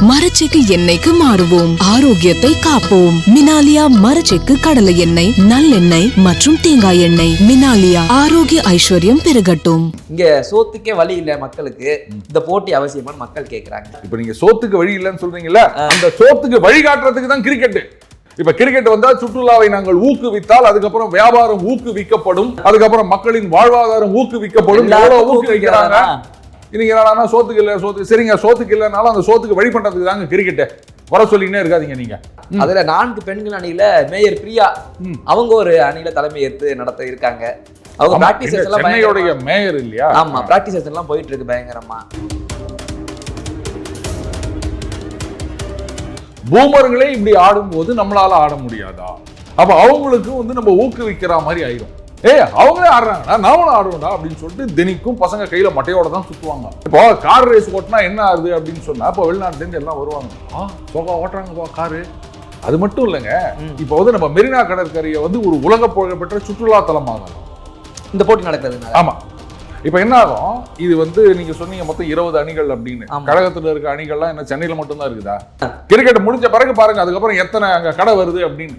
மரச்செக்கு எண்ணெய்க்கு மாறுவோம், ஆரோக்கியத்தை காப்போம். மினாலியா மரச்செக்கு கடலை எண்ணெய், நல்லெண்ணெய் மற்றும் தேங்காய் எண்ணெய். மினாலியா, ஆரோக்கிய ஐஸ்வர்யம் பெருகட்டும். இங்க சோத்துக்கே வழி இல்ல மக்களுக்கு, இந்த போட்டி அவசியமானு மக்கள் கேக்குறாங்க. இப்ப நீங்க சோத்துக்கு வழி இல்லைன்னு சொல்றீங்கல்ல, அந்த சோத்துக்கு வழிகாட்டுறதுக்கு தான் கிரிக்கெட். இப்ப கிரிக்கெட் வந்தா சுற்றுலாவை நாங்கள் ஊக்குவித்தால் அதுக்கப்புறம் வியாபாரம் ஊக்குவிக்கப்படும், அதுக்கப்புறம் மக்களின் வாழ்வாதாரம் ஊக்குவிக்கப்படும். ஊக்குவிக்கிறாங்க. இன்னைக்கு என்னன்னா சோத்துக்கு இல்ல, சோத்துக்கு சரிங்க, சோத்துக்கு இல்லைனாலும் அந்த சோத்துக்கு வழி பண்றதுக்கு தாங்க கிரிக்கெட். வர சொல்லினே இருக்காதீங்க நீங்க. அதுல 4 பெண்கள் அணியில மேயர் பிரியா அவங்க ஒரு அணியில தலைமை ஏற்று நடத்த இருக்காங்க. அவங்க பிராக்டிசஸ் எல்லாம் சென்னையோட மேயர் இல்லையா? ஆமா, பிராக்டிசஸ் எல்லாம் போயிட்டு இருக்கு பயங்கரமா. பூமர்களே இப்படி ஆடும்போது நம்மளால ஆட முடியாதா? அப்ப அவங்களுக்கு நம்ம ஊக்குவிக்கிற மாதிரி ஆயிரும். அவங்களே ஆடுறாங்கடா, நாமளும் ஆடுவோம்டா அப்படின்னு சொல்லிட்டு தினிக்கும் பசங்க கையில மட்டையோட தான் சுத்துவாங்க. இப்போ கார் ரேஸ் ஓட்டினா என்ன ஆகுது அப்படின்னு சொன்னா, இப்போ வெளிநாட்டுல இருந்து எல்லாம் வருவாங்க, சோகா ஓட்டுறாங்கப்பா காரு. அது மட்டும் இல்லைங்க, இப்போ நம்ம மெரினா கடற்கரையை ஒரு உலக புகழ்பெற்ற சுற்றுலா தலமாக இந்த போட்டி நடக்குது. ஆமா, இப்ப என்ன ஆகும், இது நீங்க சொன்னீங்க மொத்தம் 20 அணிகள் அப்படின்னு. கழகத்துல இருக்க அணிகள்லாம் என்ன சென்னையில மட்டும்தான் இருக்குதா? கிரிக்கெட் முடிஞ்ச பிறகு பாருங்க, அதுக்கப்புறம் எத்தனை அங்க கடை வருது அப்படின்னு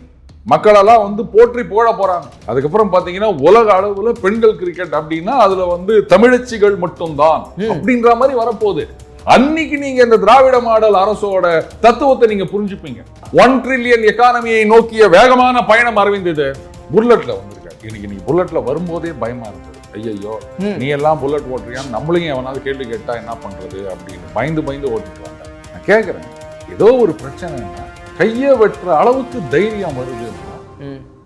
மக்களெல்லாம் போற்றி புகழ போறாங்க. அதுக்கப்புறம் பாத்தீங்கன்னா உலக அளவுல பெண்கள் கிரிக்கெட் அப்படின்னா அதுல தமிழச்சிகள் மட்டும்தான் அப்படின்ற மாதிரி வரப்போகுது. அன்னைக்கு நீங்க இந்த திராவிட மாடல் அரசோட தத்துவத்தை நீங்க புரிஞ்சுப்பீங்க. 1 ட்ரில்லியன் எக்கானமியை நோக்கிய வேகமான பயணம் அரவிந்தது புல்லட்ல வந்திருக்காரு. இன்னைக்கு நீ புல்லட்ல வரும்போதே பயமா இருந்தது. ஐயோ, நீ எல்லாம் புல்லட் ஓட்டுறியான்னு நம்மளையும் எவனாவது கேள்வி கேட்டா என்ன பண்றது அப்படின்னு பயந்து ஓட்டிட்டு வந்தாங்க. நான் கேட்கிறேன், ஏதோ ஒரு பிரச்சனைன்னா கையை வெட்டுற அளவுக்கு தைரியம் வருது.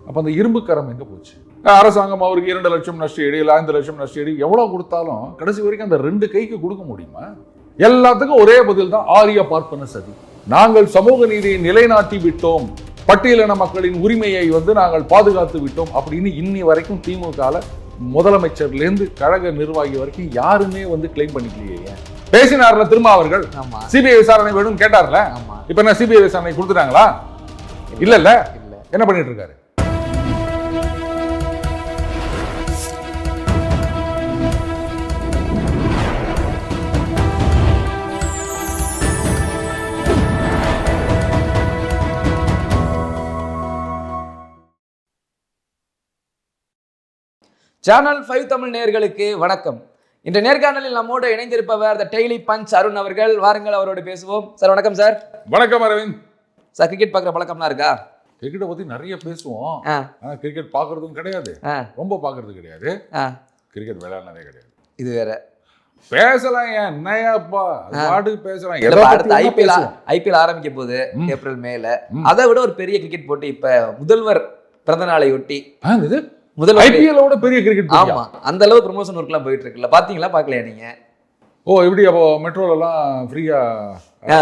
அப்ப அந்த இரும்பு கரம் எங்க போச்சு? அரசாங்கம் அவருக்கு 2 லட்சம் நஷ்ட ஈடு, 5 லட்சம் நஷ்ட ஈடு எவ்வளவு கொடுத்தாலும் கடைசி வரைக்கும் அந்த 2 கைக்கு கொடுக்க முடியுமா? எல்லாத்துக்கும் ஒரே பதில் தான், ஆரிய பார்ப்பன சதி. நாங்கள் சமூக நீதியை நிலைநாட்டி விட்டோம், பட்டியலின மக்களின் உரிமையை நாங்கள் பாதுகாத்து விட்டோம் அப்படின்னு இன்னி வரைக்கும் திமுக முதலமைச்சர்ல இருந்து கழக நிர்வாகி வரைக்கும் யாருமே கிளைம் பண்ணிக்கலையே. பேசினார்ல திரும்ப அவர்கள், சிபிஐ விசாரணை வேணும் கேட்டார்ல. இப்ப என்ன சிபிஐ விசாரணை கொடுத்துட்டாங்களா? இல்ல என்ன பண்ணிட்டு இருக்காரு? சேனல் 5 தமிழ் நேயர்களுக்கு வணக்கம். இந்த நேர்காணலில் நம்மோடு இணைந்திருப்பவர் த டெய்லி பஞ்ச் அருண் அவர்கள். வாருங்கள், அவரோடு பேசுவோம். சார் வணக்கம். சார் வணக்கம் அரவிந்த். சார், கிரிக்கெட் பார்க்குற பழக்கம்லாம் இருக்கா? கிரிக்கெட்டை பத்தி நிறைய பேசுவோம், ஆனா கிரிக்கெட் பார்க்கறதும் கிடையாது, ரொம்ப பார்க்கறது கிடையாது, கிரிக்கெட் விளையாடுனதே கிடையாது. இது வேற பேசலாம், என்னையாப்பா பாட்டுக்கு பேசலாம். ஐபிஎல் ஆரம்பிக்க போகுது ஏப்ரல் மேல. அதை விட ஒரு பெரிய கிரிக்கெட் போட்டி இப்ப முதல்வர் பிறந்த நாளையொட்டி ஐபிஎல்லோட பெரிய கிரிக்கெட். ஆமா, அந்த அளவு ப்ரமோஷன் ஒர்க்லாம் போயிட்டு இருக்குல்ல, பாத்தீங்களா? பார்க்கலையா நீங்க? எப்படி அப்போ மெட்ரோல எல்லாம் ஃப்ரீயா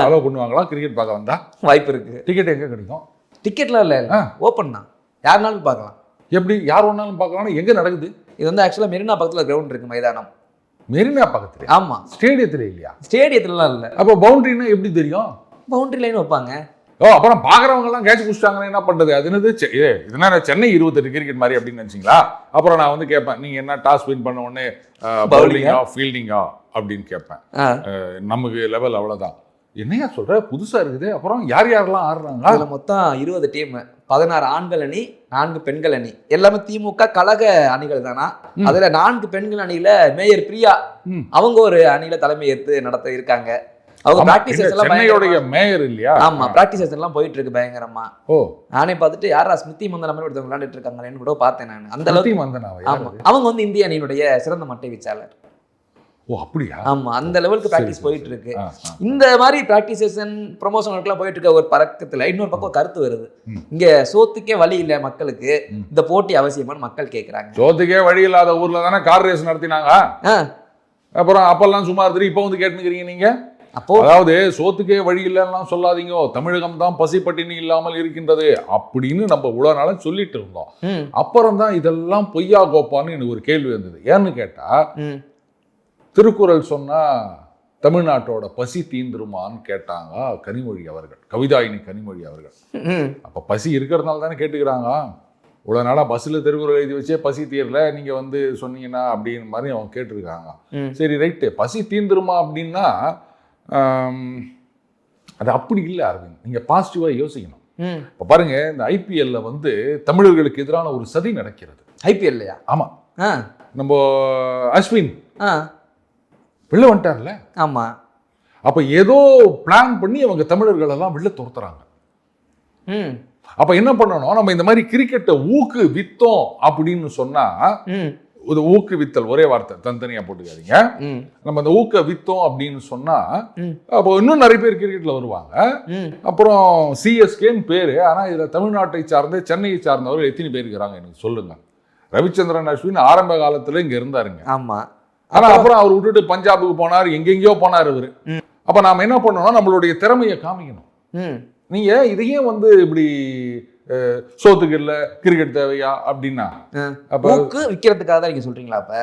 அலோவ் பண்ணுவாங்களா கிரிக்கெட் பார்க்க வந்தா? வாய்ப்பு இருக்கு. டிக்கெட் எங்க கிடைக்கும்? டிக்கெட்லாம் இல்ல, ஓப்பன் தான், யாருனாலும் பார்க்கலாம். எப்படி யார் வேணாலும் பார்க்கலாம்? எங்க நடக்குது இது? ஆக்சுவலா மெரினா பக்கத்துல கிரவுண்ட் இருக்கு, மைதானம். மெரினா பக்கத்துல? ஆமா. ஸ்டேடியத்துல இல்லையா? ஸ்டேடியத்துலலாம் இல்ல. அப்போ பவுண்டரினா எப்படி தெரியும்? பவுண்டரி லைன் வைப்பாங்க. அப்புறம் பாக்குறவங்க எல்லாம் கேட்ச் குடிச்சிட்டாங்கன்னா என்ன பண்றது? அது என்னது, இதுனா சென்னை 28 கிரிக்கெட் மாதிரி அப்படின்னு நினைச்சீங்களா? அப்புறம் நான் கேட்பேன், நீங்க என்ன டாஸ் வின் பண்ண உடனே பவுலிங்கா ஃபீல்டிங்கா அப்படின்னு கேட்பேன். நமக்கு லெவல் அவ்வளவுதான். என்னையா சொல்ற, புதுசா இருக்குது. அப்புறம் யார் யாரெல்லாம் ஆடுறாங்க? அதுல மொத்தம் 20 டீம், 16 ஆண்கள் அணி, 4 பெண்கள் அணி, எல்லாமே திமுக கழக அணிகள் தானா. அதுல 4 பெண்கள் அணியில மேயர் பிரியா அவங்க ஒரு அணியில தலைமை ஏற்று நடத்த இருக்காங்க. அவங்க பிராக்டிசஸ் எல்லாம் சென்னையோட மேயர் இல்லையா? ஆமா, பிராக்டிசஸ் எல்லாம் போயிட்டு இருக்கு பயங்கரமா. நானே பார்த்துட்டு யாரா ஸ்மிருதி மந்தனா மாதிரி ஒருத்தவங்க விளையாண்டுட்டு இருக்காங்கன்னு கூட பார்த்தேன் நான். அந்த அளவுக்கு அவங்க இந்திய அணியினுடைய சிறந்த மட்டை வீச்சாளர். ஓ அப்படியா? ஆமா, அந்த லெவலுக்கு பிராக்டிஸ் போயிட்டு இருக்கு. இந்த மாதிரி பிராக்டிசஸ் ப்ரொமோஷன் ஒர்க்லாம் போயிட்டு இருக்க ஒரு பறக்கத்துல இன்னொரு பக்கம் கருத்து வருது, இங்க சோத்துக்கே வழி இல்ல மக்களுக்கு, இந்த போட்டி அவசியமானு மக்கள் கேக்குறாங்க. சோத்துக்கே வழி இல்லாத ஊர்ல தானே கார் ரேஸ் நடத்தினாங்க. அப்புறம் அப்பெல்லாம் சும்மா இருந்துட்டு இப்போ கேட்டுக்கிறீங்க நீங்க. அதாவது சோத்துக்கே வழி இல்லைன்னா சொல்லாதீங்க, தமிழகம் தான் பசிப்பட்டினி இல்லாமல் இருக்கின்றது அப்படின்னு நம்ம இவ்வளவு நாளும் சொல்லிட்டு இருந்தோம். அப்புறம் தான் இதெல்லாம் பொய்யா கோப்பான்னு எனக்கு ஒரு கேள்வி வந்தது. ஏன்னு கேட்டா, திருக்குறள் சொன்னா தமிழ்நாட்டோட பசி தீந்துருமான்னு கேட்டாங்க கனிமொழி அவர்கள், கவிதாயினி கனிமொழி அவர்கள். அப்ப பசி இருக்கிறதுனால தானே கேட்டுக்கிறாங்க. இவ்வளவு நாளா பஸ்ல திருக்குறள் எழுதி வச்சே பசி தீரல, நீங்க சொன்னீங்கன்னா அப்படின்னு மாதிரி அவங்க கேட்டிருக்காங்க. சரி ரைட்டு, பசி தீந்துருமா அப்படின்னா அது அப்படி இல்லை அரவிந்த், நீங்க பாசிட்டிவா யோசிக்கணும். இப்ப பாருங்க, இந்த ஐபிஎல்ல வந்து தமிழர்களுக்கு எதிரான ஒரு சதி நடக்கிறது. ஐபிஎல்லையா? ஆமா. நம்ம அஸ்வின் வெளில வந்துட்டார்ல. ஆமா. அப்ப ஏதோ பிளான் பண்ணி அவங்க தமிழர்கள் எல்லாம் வெளில துரத்துறாங்க. அப்ப என்ன பண்ணணும், நம்ம இந்த மாதிரி கிரிக்கெட்டை ஊக்குவித்தோம் அப்படின்னு சொன்னா, ஒரு ஊக்குவித்தல் ஒரே வார்த்தை, தனித்தனியா போட்டுக்காதீங்க. நம்ம அந்த ஊக்குவித்தோம் அப்படின்னு சொன்னா அப்போ இன்னும் நிறைய பேர் கிரிக்கெட்ல வருவாங்க. அப்புறம் சிஎஸ்கேன்னு பேரு, ஆனா இதுல தமிழ்நாட்டை சார்ந்த சென்னையை சார்ந்தவர்கள் எத்தனை பேர் இருக்கிறாங்க எனக்கு சொல்லுங்க. ரவிச்சந்திரன் அஸ்வின் ஆரம்ப காலத்துல இங்க இருந்தாருங்க. ஆமா. ஆனா அப்புறம் அவர் விட்டுட்டு பஞ்சாபுக்கு போனார், எங்கெங்கயோ போனார் அவரு. அப்ப நாம என்ன பண்ணணும், நம்மளுடைய திறமையை காமிக்கணும். நீங்க இதையே வந்து இப்படி சோத்துக்கு இல்ல கிரிக்கெட் தேவையா அப்படின்னா, அப்ப ஊக்கு விக்கிறதுக்காக தான் நீங்க சொல்றீங்களா? அப்ப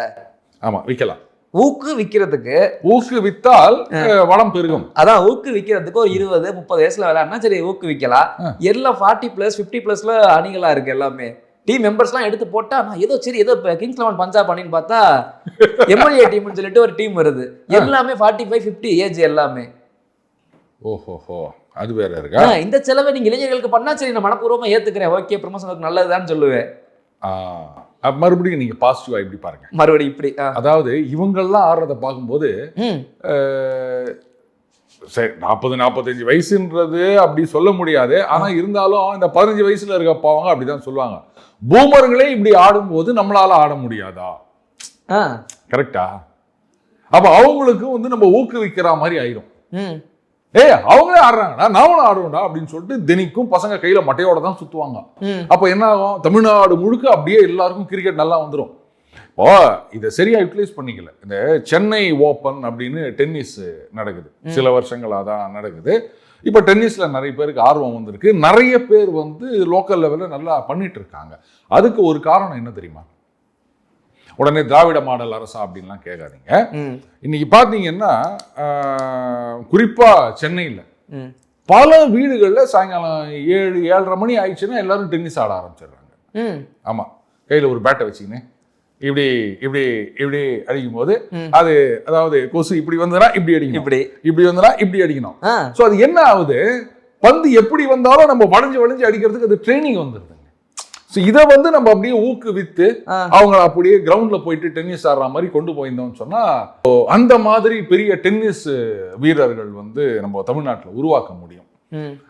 ஆமா, விக்கலாம். ஊக்கு விக்கிறதுக்கு, ஊக்கு வித்தால் வளம் பெருகும். அதான் ஊக்கு விக்கிறதுக்கு ஒரு 20-30 வயசுல விளையாடுனா சரி, ஊக்கு விக்கலாம். எல்லாம் 40+, 50+ல அணிகளா இருக்கு எல்லாமே. டீம் மெம்பர்ஸ்லாம் எடுத்து போட்டா நான் ஏதோ சரி ஏதோ கிங்ஸ் 11 பஞ்சாப் அணின்னு பார்த்தா எம்எல்ஏ டீம்னு சொல்லிட்டு ஒரு டீம் வருது. எல்லாமே 45-50 ஏஜ் எல்லாமே. ஓஹோஹோ, அது வேற இருக்கா? இந்த செலவை நீங்க இளைஞர்களுக்கு பண்ணா சரி, நான் மனப்பூர்வமா ஏத்துக்கிறேன், ஓகே ப்ரமோஷனுக்கு நல்லதுதான் சொல்லுவேன். மறுபடியும் நீங்க பாசிட்டிவா இப்படி பாருங்க, மறுபடியும் இப்படி. அதாவது இவங்கெல்லாம் ஆடுறத பார்க்கும்போது சரி 40-45 வயசுன்றது அப்படி சொல்ல முடியாது. ஆனா இருந்தாலும் இந்த 15 வயசுல இருக்க பாவங்க அப்படிதான் சொல்லுவாங்க, பூமர்களே இப்படி ஆடும்போது நம்மளால ஆட முடியாதா? கரெக்டா? அப்ப அவங்களுக்கு வந்து நம்ம ஊக்குவிக்கிற மாதிரி ஆயிரும். அவங்களே ஆடுறாங்கடா, நாமளும் ஆடுவோம்டா அப்படின்னு சொல்லிட்டு தினிக்கும் பசங்க கையில மட்டையோட தான் சுத்துவாங்க. அப்ப என்ன ஆகும், தமிழ்நாடு முழுக்க அப்படியே எல்லாருக்கும் கிரிக்கெட் நல்லா வந்துடும். இப்போ இதை சரியா யூட்டிலைஸ் பண்ணிக்கல. இந்த சென்னை ஓப்பன் அப்படின்னு டென்னிஸ் நடக்குது, சில வருஷங்களாக தான் நடக்குது. இப்போ டென்னிஸ்ல நிறைய பேருக்கு ஆர்வம் வந்திருக்கு, நிறைய பேர் வந்து லோக்கல் லெவலில் நல்லா பண்ணிட்டு இருக்காங்க. அதுக்கு ஒரு காரணம் என்ன தெரியுமா? உடனே திராவிட மாடல் அரசா அப்படின்லாம் கேட்காதீங்க. இன்னைக்கு பார்த்தீங்கன்னா குறிப்பா சென்னையில் பல வீடுகளில் சாயங்காலம் 7-7:30 மணி ஆயிடுச்சுன்னா எல்லாரும் டென்னிஸ் ஆட ஆரம்பிச்சிடுறாங்க. ஆமா, கையில் ஒரு பேட்டை வச்சுக்கின்னு இப்படி இப்படி இப்படி அடிக்கும் போது அது, அதாவது கொசு இப்படி வந்ததுன்னா இப்படி அடிக்கணும், இப்படி வந்ததுன்னா இப்படி அடிக்கணும். ஸோ அது என்ன ஆகுது, பந்து எப்படி வந்தாலும் நம்ம வளைஞ்சு அடிக்கிறதுக்கு அது ட்ரைனிங் வந்துருது. ஸோ இதை வந்து நம்ம அப்படியே ஊக்குவித்து அவங்கள அப்படியே கிரவுண்ட்ல போயிட்டு டென்னிஸ் ஆடுற மாதிரி கொண்டு போயிருந்தோம்னு சொன்னா, அந்த மாதிரி பெரிய டென்னிஸ் வீரர்கள் வந்து நம்ம தமிழ்நாட்டில் உருவாக்க முடியும்.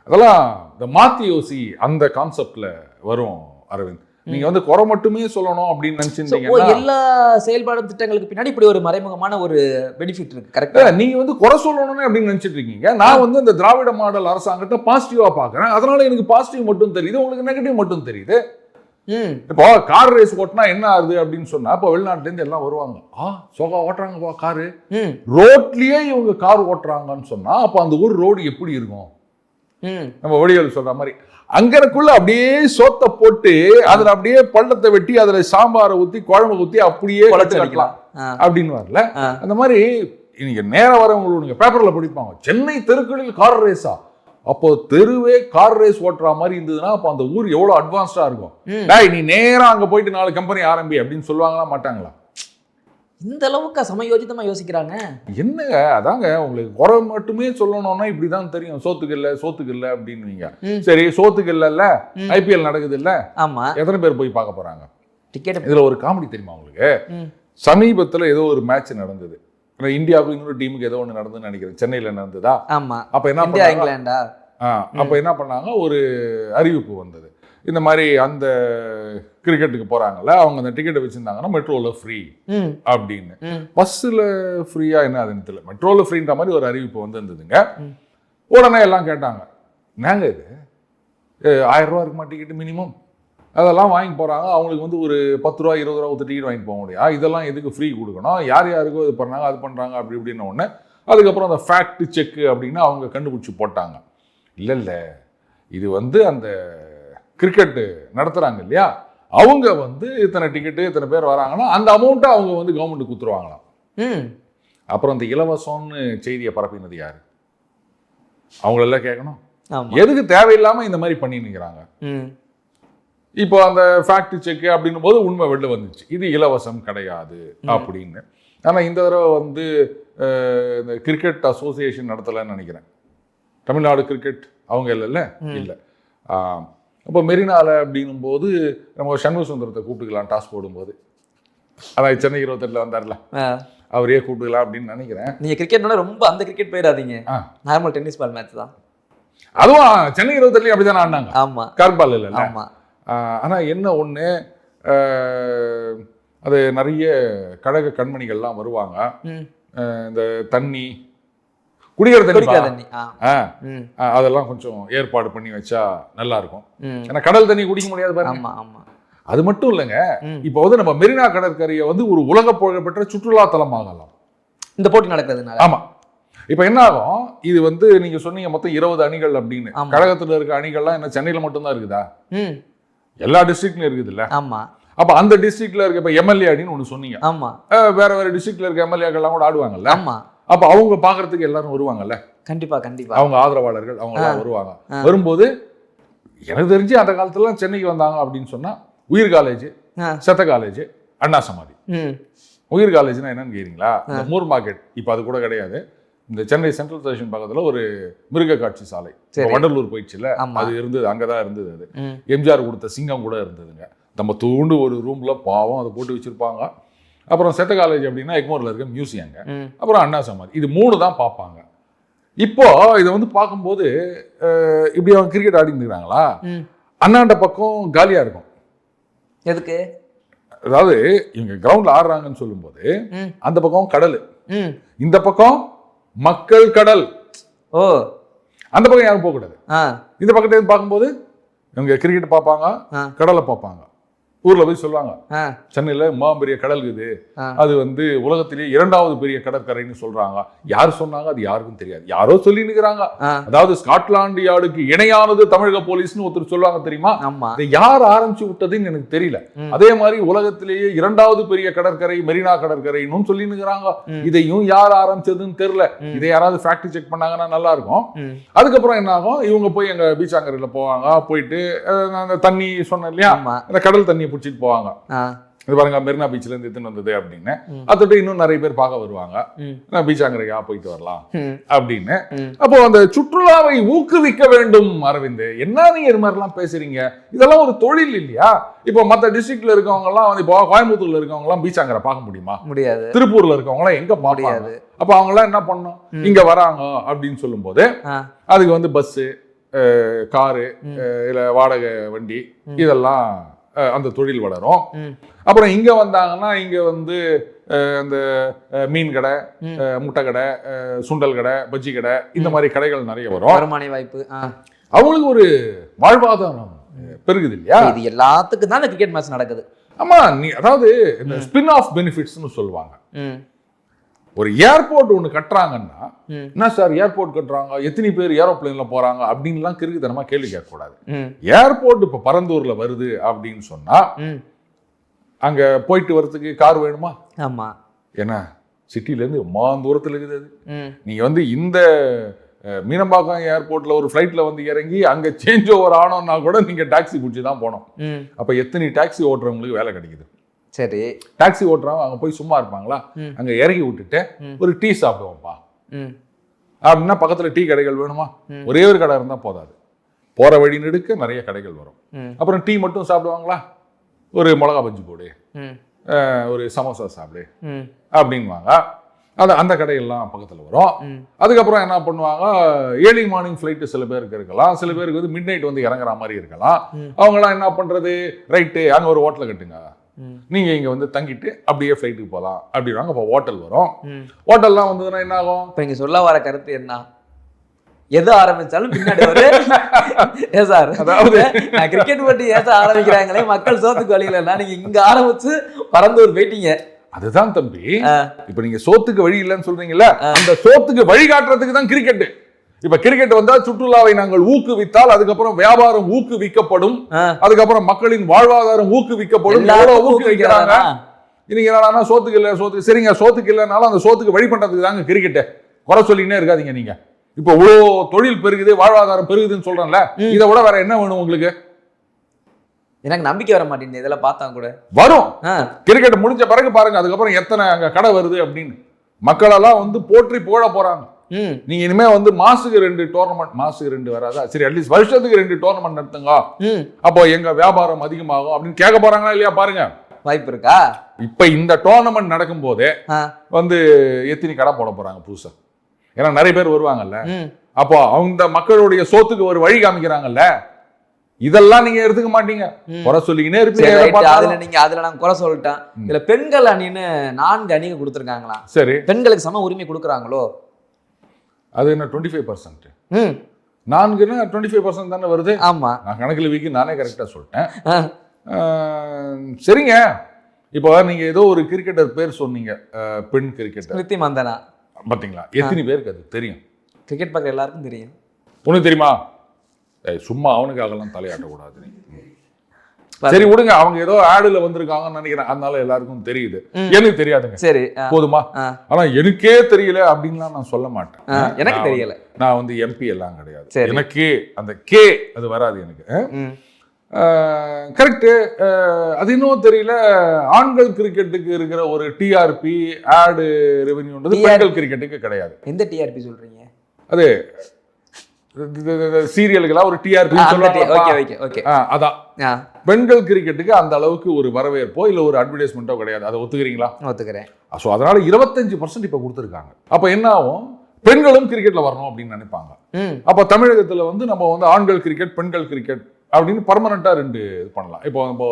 அதெல்லாம் இந்த மாத்தி யோசி அந்த கான்செப்ட்ல வரும் அரவிந்த். நீங்க வந்து குறை மட்டுமே சொல்லணும் அப்படின்னு நினைச்சிருந்தீங்கன்னா, எல்லா செயல்பாடு திட்டங்களுக்கு பின்னாடி இப்படி ஒரு மறைமுகமான ஒரு பெனிஃபிட் இருக்கு. கரெக்டா? நீங்க வந்து குறை சொல்லணும்னு அப்படின்னு நினைச்சிட்டு இருக்கீங்க. நான் வந்து இந்த திராவிட மாடல் அரசாங்கத்தை பாசிட்டிவா பாக்குறேன். அதனால எனக்கு பாசிட்டிவ் மட்டும் தெரியுது, உங்களுக்கு நெகட்டிவ் மட்டும் தெரியுது. இப்போ கார் ரேஸ் ஓட்டினா என்ன ஆகுது அப்படின்னு சொன்னா, இப்போ வெளிநாட்டுல இருந்து எல்லாம் வருவாங்க, சோகா ஓட்டுறாங்கப்பா காரு, ரோட்லயே இவங்க கார் ஓட்டுறாங்கன்னு சொன்னா அப்ப அந்த ஊர் ரோடு எப்படி இருக்கும்? நம்ம வடிவேல் சொல்ற மாதிரி அங்கனக்குள்ள அப்படியே சோத்தை போட்டு அதுல அப்படியே பள்ளத்தை வெட்டி அதுல சாம்பாரை ஊத்தி குழம்பு ஊத்தி அப்படியே கட்டலாம் அப்படின்னு வரல. அந்த மாதிரி நீங்க நேரம் வரவங்களுக்கு பேப்பர்ல படிப்பாங்க, சென்னை தெருக்களில் கார் ரேஸா, அப்போ தெருவே கார் ரேஸ் ஓட்டுற மாதிரி இருந்ததுன்னா அப்போ அந்த ஊர் எவ்வளவு அட்வான்ஸ்டா இருக்கும். நீ நேரம் அங்க போயிட்டு 4 கம்பெனி ஆரம்பி அப்படின்னு சொல்லுவாங்களா மாட்டாங்களா? இந்த அளவுக்கு சமயோஜிதமா யோசிக்கிறாங்க. என்னங்க அதாங்க, உங்களுக்கு குறை மட்டுமே சொல்லணும்னா இப்படிதான் தெரியும், சோத்துக்கு இல்ல அப்படின்னு. சரி, சோத்துக்கு இல்ல, ஐபிஎல் நடக்குது இல்ல, ஆமா, எத்தனை பேர் போய் பார்க்க போறாங்க டிக்கெட்? இதுல ஒரு காமெடி தெரியுமா உங்களுக்கு? சமீபத்துல ஏதோ ஒரு மேட்ச் நடந்தது, இந்தியாவுக்கு இன்னொரு டீமுக்கு ஏதோ ஒன்று நடந்ததுன்னு நினைக்கிறேன், சென்னையில நடந்ததா? ஆமா. அப்ப என்ன பண்ணாங்க, அப்ப என்ன பண்ணாங்க, ஒரு அறிவிப்பு வந்தது, இந்த மாதிரி அந்த கிரிக்கெட்டுக்கு போறாங்கல்ல, அவங்க அந்த டிக்கெட்டை வச்சிருந்தாங்கன்னா மெட்ரோல ஃப்ரீ அப்படின்னு. பஸ்ல ஃப்ரீயா என்ன அதுன்னு தெரியல, மெட்ரோல ஃப்ரீன்ற மாதிரி ஒரு அறிவிப்பு வந்திருந்ததுங்க. உடனே எல்லாம் கேட்டாங்க, நாங்க இது 1000 ரூபா இருக்குமா டிக்கெட் மினிமம், அதெல்லாம் வாங்கி போறாங்க. அவங்களுக்கு வந்து ஒரு 10 ரூபா 20 ரூபா கொடுத்து டிக்கெட் வாங்கி போக முடியாது, இதெல்லாம் எதுக்கு ஃப்ரீ கொடுக்கணும், யார் யாருக்கோ இது பண்ணாங்க அது பண்றாங்க அப்படி இப்படின்னு ஒன்று. அதுக்கப்புறம் அந்த ஃபேக்ட் செக் அப்படின்னு அவங்க கண்டுபிடிச்சி போட்டாங்க, இல்லை இது வந்து அந்த கிரிக்கெட் நடத்துறாங்க இல்லையா, அவங்க வந்து இத்தனை டிக்கெட்டு இத்தனை பேர் வராங்கன்னா அந்த அமௌண்ட்டை அவங்க வந்து கவர்மெண்ட் கொடுத்துருவாங்களாம். அப்புறம் இந்த இலவசம்னு செய்தியை பரப்பினது யாரு? அவங்களெல்லாம் கேட்கணும், எதுக்கு தேவையில்லாம இந்த மாதிரி பண்ணி நிற்கிறாங்க. இப்போ அந்த ஃபேக்ட் செக் அப்படின்னும் போது உண்மை வெளில வந்துச்சு, இது இலவசம் கிடையாது அப்படின்னு. ஆனால் இந்த தடவை வந்து இந்த கிரிக்கெட் அசோசியேஷன் நடத்தலைன்னு நினைக்கிறேன், தமிழ்நாடு கிரிக்கெட் அவங்க இல்லைல்ல இல்லை. அப்போ மெரினால அப்படின்னும் போது நம்ம சண்முக சுந்தரத்தை கூப்பிட்டுக்கலாம் டாஸ் போடும்போது. அதான் சென்னை 28 வந்தார்ல, அவரே கூப்பிட்டுக்கலாம் அப்படின்னு நினைக்கிறேன். நீங்க கிரிக்கெட்னா ரொம்ப அந்த கிரிக்கெட் போயிடாதீங்க, நார்மல் டென்னிஸ் பால் மேட்ச் தான். அதுவும் சென்னை 28 அப்படிதான் ஆடினாங்க. ஆமா, கார்பால் இல்லை. ஆமா. ஆனா என்ன ஒண்ணு, அது நிறைய கழக கண்மணிகள்லாம் வருவாங்க. இந்த தண்ணி, குடிக்கிற தண்ணி அதெல்லாம் கொஞ்சம் ஏற்பாடு பண்ணி வச்சா நல்லா இருக்கும். ஏன்னா கடல் தண்ணி குடிக்க முடியாது பாருங்க. அது மட்டும் இல்லைங்க, இப்போ வந்து நம்ம மெரினா கடற்கரையை வந்து ஒரு உலக புகழ்பெற்ற சுற்றுலா தலமாகலாம் இந்த போட்டி நடக்கிறதுனால. ஆமா, இப்ப என்ன ஆகும், இது வந்து நீங்க சொன்னீங்க மொத்தம் 20 அணிகள் அப்படின்னு. கழகத்துல இருக்க அணிகள்லாம் என்ன சென்னையில மட்டும்தான் இருக்குதா? எல்லா டிஸ்ட்ரிக்ட்லயும் இருக்குது இல்ல? ஆமா. அப்ப அந்த டிஸ்ட்ரிக்ட்ல இருக்க இப்ப எம்எல்ஏ அணின்னு ஒண்ணு சொன்னீங்க. ஆமா. வேற வேற டிஸ்ட்ரிக்ட்ல இருக்க எம்எல்ஏக்கள்லாம் கூட ஆடுவாங்கல்ல? ஆமா. அப்ப அவங்க பாக்குறதுக்கு எல்லாரும் வருவாங்கல்ல? கண்டிப்பா கண்டிப்பா. அவங்க ஆதரவாளர்கள் அவங்க எல்லாம் வருவாங்க. வரும்போது எனக்கு தெரிஞ்சு அந்த காலத்துல சென்னைக்கு வந்தாங்க அப்படின்னு சொன்னா உயிர் காலேஜ், செத்த காலேஜ், அண்ணா சமாதி. உயிர் காலேஜ்னா என்னன்னு கேக்குறீங்களா? மூர் மார்க்கெட் இப்ப அது கூட கிடையாது. இந்த சென்னை சென்ட்ரல் ஸ்டேஷன் பக்கத்துல ஒரு மிருக காட்சி சாலை, வண்டலூர் போயிடுச்சுல, அது இருந்தது, அங்கதான் இருந்தது. அது எம்ஜிஆர் கொடுத்த சிங்கம் கூட இருந்ததுங்க. நம்ம தூண்டு ஒரு ரூம்ல பாவம் அதை போட்டு வச்சிருப்பாங்க. அப்புறம் செத்த காலேஜ் அப்படின்னா எக்மோர்ல இருக்க மியூசியங்க, அப்புறம் அண்ணா சமாதி, இது 3 தான் பார்ப்பாங்க. இப்போ இதை வந்து பார்க்கும்போது இப்படி அவங்க கிரிக்கெட் ஆடி இருந்துக்கிறாங்களா? அண்ணாண்ட பக்கம் காலியா இருக்கும். எதுக்கு? அதாவது இவங்க கிரவுண்ட்ல ஆடுறாங்கன்னு சொல்லும் போது அந்த பக்கம் கடல், இந்த பக்கம் மக்கள் கடல். ஓ, அந்த பக்கம் யாரும் போக கூடாது. இந்த பக்கத்தை பார்க்கும்போது இவங்க கிரிக்கெட் பார்ப்பாங்க, கடலை பார்ப்பாங்க. ஊர்ல போய் சொல்லுவாங்க, சென்னையில பெரிய கடல் இருக்குது, அது வந்து உலகத்திலேயே 2வது பெரிய கடற்கரைன்னு சொல்றாங்க. யாரு சொன்னாங்க அது யாருக்கும் தெரியாது, யாரோ சொல்லி நிக்கிறாங்க. அதாவது ஸ்காட்லாந்து யார்டுக்கு இணையானது தமிழக போலீஸ்னு ஒருத்தர் சொல்லுவாங்க தெரியுமா? இதை யார் ஆரம்பிச்சு விட்டதுன்னு எனக்கு தெரியல. அதே மாதிரி உலகத்திலேயே 2வது பெரிய கடற்கரை மெரினா கடற்கரைன்னு சொல்லி நிக்கிறாங்க. இதையும் யார் ஆரம்பிச்சதுன்னு தெரியல. இதை யாராவது ஃபேக்ட் செக் பண்ணாங்கன்னா நல்லா இருக்கும். அதுக்கப்புறம் என்ன ஆகும், இவங்க போய் எங்க பீச்சாங்கரையில போவாங்க. போயிட்டு அந்த தண்ணி சொன்ன இல்லையா, அந்த கடல் தண்ணி பிடிச்சிட்டு போவாங்க. இது பாருங்க மெரினா பீச்ல இருந்து எடுத்துன்னு வந்தது அப்படின்னு. அதோட இன்னும் நிறைய பேர் பார்க்க வருவாங்க. பீச்சாங்கரையா போயிட்டு வரலாம் அப்படின்னு. அப்போ அந்த சுற்றுலாவை ஊக்குவிக்க வேண்டும். அரவிந்த், என்ன நீங்க இது மாதிரி எல்லாம் பேசுறீங்க? இதெல்லாம் ஒரு தொழில் இல்லையா? இப்போ மற்ற டிஸ்ட்ரிக்ட்ல இருக்கவங்க எல்லாம் வந்து இப்போ கோயம்புத்தூர்ல இருக்கவங்க எல்லாம் பீச்சாங்கரை பார்க்க முடியுமா? முடியாது. திருப்பூர்ல இருக்கவங்க எல்லாம் எங்க பார்ப்பாங்க? அப்ப அவங்க எல்லாம் என்ன பண்ணணும், இங்க வராங்க அப்படின்னு சொல்லும் போது அதுக்கு வந்து பஸ், காரு, இல்ல வாடகை வண்டி, இதெல்லாம் அந்த தொழில் வளரும். அப்புறம் இங்க வந்தாங்கன்னா இங்க வந்து அந்த மீன் கடை, முட்டை கடை, சுண்டல் கடை, பஜ்ஜி கடை, இந்த மாதிரி கடைகள் நிறைய வரும். வருமான வாய்ப்பு, அவங்களுக்கு ஒரு வாழ்வாதாரம் பெருகுது இல்லையா? இது எல்லாத்துக்கும் தான் கிரிக்கெட் மேட்ச் நடக்குது. ஆமா, நீ அதாவது இந்த ஸ்பின் ஆஃப் பெனிஃபிட்ஸ்னு சொல்லுவாங்க. ஒரு ஏர்போர்ட் ஒன்று கட்டுறாங்கன்னா, என்ன சார் ஏர்போர்ட் கட்டுறாங்க, எத்தனை பேர் ஏரோப்ளேன்ல போறாங்க அப்படின்லாம் கிறுக்குத்தனமா கேள்வி கேட்கக்கூடாது. ஏர்போர்ட் இப்ப பரந்தூர்ல வருது அப்படின்னு சொன்னா அங்க போயிட்டு வரதுக்கு கார் வேணுமா? ஆமா. ஏன்னா சிட்டில இருந்து தூரத்துல இருக்குது அது. நீங்க வந்து இந்த மீனம்பாக்கம் ஏர்போர்ட்ல ஒரு ஃபிளைட்ல வந்து இறங்கி அங்க சேஞ்ச் ஓவர் ஆனோம்னா கூட நீங்க டாக்ஸி பிடிச்சி தான் போனோம். அப்ப எத்தனை டாக்ஸி ஓட்டுறவங்களுக்கு வேலை கிடைக்குது? சரி, டாக்ஸி ஓட்டுறவங்க அங்க போய் சும்மா இருப்பாங்களா? அங்க இறங்கி விட்டுட்டு ஒரு டீ சாப்பிடுவோம்ப்பா அப்படின்னா பக்கத்துல டீ கடைகள் வேணுமா? ஒரே ஒரு கடை இருந்தா போதாது, போற வழி நெடுக்க நிறைய கடைகள் வரும். அப்புறம் டீ மட்டும் சாப்பிடுவாங்களா? ஒரு மிளகா பஜ்ஜி போடு, ஒரு சமோசா சாப்பிடு அப்படின்வாங்க. அந்த கடையெல்லாம் பக்கத்துல வரும். அதுக்கப்புறம் என்ன பண்ணுவாங்க, ஏர்லி மார்னிங் ஃபிளைட்டு சில பேருக்கு இருக்கலாம், சில பேருக்கு வந்து மிட் நைட் வந்து இறங்குற மாதிரி இருக்கலாம். அவங்களாம் என்ன பண்றது, ரைட்டு அங்க ஒரு ஹோட்டலை கட்டுங்க, நீங்க இங்க வந்து தங்கிட்டு அப்படியே ஃபிளைட்டுக்கு போகலாம் அப்படின்னாங்க. அப்போ ஹோட்டல் வரும். ஹோட்டல்லாம் வந்ததுன்னா என்ன ஆகும்? இப்போ இங்க சொல்ல வர கருத்து என்ன, எது ஆரம்பிச்சாலும் பின்னாடி ஒரு சார், அதாவது கிரிக்கெட் போட்டி ஏச ஆரம்பிக்கிறாங்களே, மக்கள் சோத்துக்கு வழி இல்லைன்னா நீங்க இங்க ஆரம்பிச்சு பரந்தூர் போயிட்டீங்க. அதுதான் தம்பி, இப்ப நீங்க சோத்துக்கு வழி இல்லைன்னு சொல்றீங்கல்ல, அந்த சோத்துக்கு வழிகாட்டுறதுக்கு தான் கிரிக்கெட். இப்ப கிரிக்கெட் வந்தா சுற்றுலாவை நாங்கள் ஊக்குவித்தால் அதுக்கப்புறம் வியாபாரம் ஊக்குவிக்கப்படும், அதுக்கப்புறம் மக்களின் வாழ்வாதாரம் ஊக்குவிக்கப்படும். ஊக்குவிக்கிறாங்க. இன்னைக்கு என்னன்னா சோத்துக்கு இல்ல, சோத்துக்கு சரிங்க, சோத்துக்கு இல்லைனாலும் அந்த சோத்துக்கு வழி பண்றதுக்கு தாங்க கிரிக்கெட். குறை சொல்லினே இருக்காதீங்க நீங்க. இப்ப இவ்வளோ தொழில் பெருகுது, வாழ்வாதாரம் பெருகுதுன்னு சொல்றேன்ல, இதை விட வேற என்ன வேணும் உங்களுக்கு? எனக்கு நம்பிக்கை வர மாட்டேங்குது. இதெல்லாம் பார்த்தா கூட வரும். கிரிக்கெட் முடிஞ்ச பிறகு பாருங்க, அதுக்கப்புறம் எத்தனை அங்க கடை வருது அப்படின்னு மக்கள் எல்லாம் வந்து போற்றி புகழ போறாங்க. நீங்க இனிமே வந்து மாசுக்கு 2 டோர்னமெண்ட், மாசுக்கு 2 வராதா, சரி அட்லீஸ்ட் வருஷத்துக்கு 2 டோர்னமெண்ட் நடத்துங்க, அப்போ எங்க வியாபாரம் அதிகமாகும் அப்படின்னு கேட்க போறாங்களா இல்லையா பாருங்க. வாய்ப்பு இருக்கா? இப்ப இந்த டோர்னமெண்ட் நடக்கும் போதே வந்து எத்தனை கடை போட போறாங்க புதுசா? ஏன்னா நிறைய பேர் வருவாங்கல்ல, அப்போ அவங்க மக்களுடைய சோத்துக்கு ஒரு வழி காமிக்கிறாங்கல்ல. இதெல்லாம் நீங்க எடுத்துக்க மாட்டீங்க, குறை சொல்லிக்கினே இருப்பீங்க. அதுல நான் குறை சொல்லிட்டேன். இதுல பெண்கள் அணின்னு 4 அணிகள் கொடுத்துருக்காங்களா? சரி, பெண்களுக்கு சம உரிமை கொடுக்குறாங்களோ? அது என்ன 25%? 4ன்னா 25% தானே வருது. ஆமா, நான் கணக்குல வீக்கி நானே கரெக்டா சொல்லிட்டேன். சரிங்க, இப்போ நீங்க ஏதோ ஒரு கிரிக்கெட்டர் பேர் சொன்னீங்க, பெண் கிரிக்கெட்டர் ஸ்மிருதி மந்தனா. பாத்தீங்களா, எத்தனை பேருக்கு அது தெரியும்? கிரிக்கெட் பார்க்குற எல்லாருக்கும் தெரியும். உனக்கு தெரியுமா? சும்மா அவனுக்காகலாம் தலையாட்டக்கூடாது. சரி விடுங்க, அவங்க ஏதோ ஆடுல வந்திருக்காங்கன்னு நினைக்கிறேன், அதனால எல்லாருக்கும் தெரியுது. எனக்கு தெரியாதுங்க. சரி போதுமா? ஆனா எனக்கே தெரியல அப்படின்லாம் நான் சொல்ல மாட்டேன். எனக்கு தெரியல, நான் வந்து எம்பி எல்லாம் கிடையாது. எனக்கே அந்த கே அது வராது எனக்கு. கரெக்டு. அது இன்னும் தெரியல, ஆண்கள் கிரிக்கெட்டுக்கு இருக்கிற ஒரு டிஆர்பி ஆடு ரெவென்யூன்றது பெண்கள் கிரிக்கெட்டுக்கு கிடையாது. எந்த டிஆர்பி சொல்றீங்க? அது சீரியலுக்கெல்லாம் ஒரு டிஆர்பி சொல்லுவாங்க. அதான் பெண்கள் கிரிக்கெட்டுக்கு அந்த அளவுக்கு ஒரு வரவேற்போ இல்ல ஒரு அட்வர்டைஸ்மெண்ட்டோ கிடையாது. அதை ஒத்துக்கிறீங்களா? ஒத்துக்கிறேன். ஸோ அதனால 25% இப்ப கொடுத்துருக்காங்க. அப்ப என்ன ஆகும், பெண்களும் கிரிக்கெட்ல வரணும் அப்படின்னு நினைப்பாங்க. அப்ப தமிழகத்துல வந்து நம்ம வந்து ஆண்கள் கிரிக்கெட் பெண்கள் கிரிக்கெட் அப்படின்னு பர்மனண்டா 2 இது பண்ணலாம். இப்போ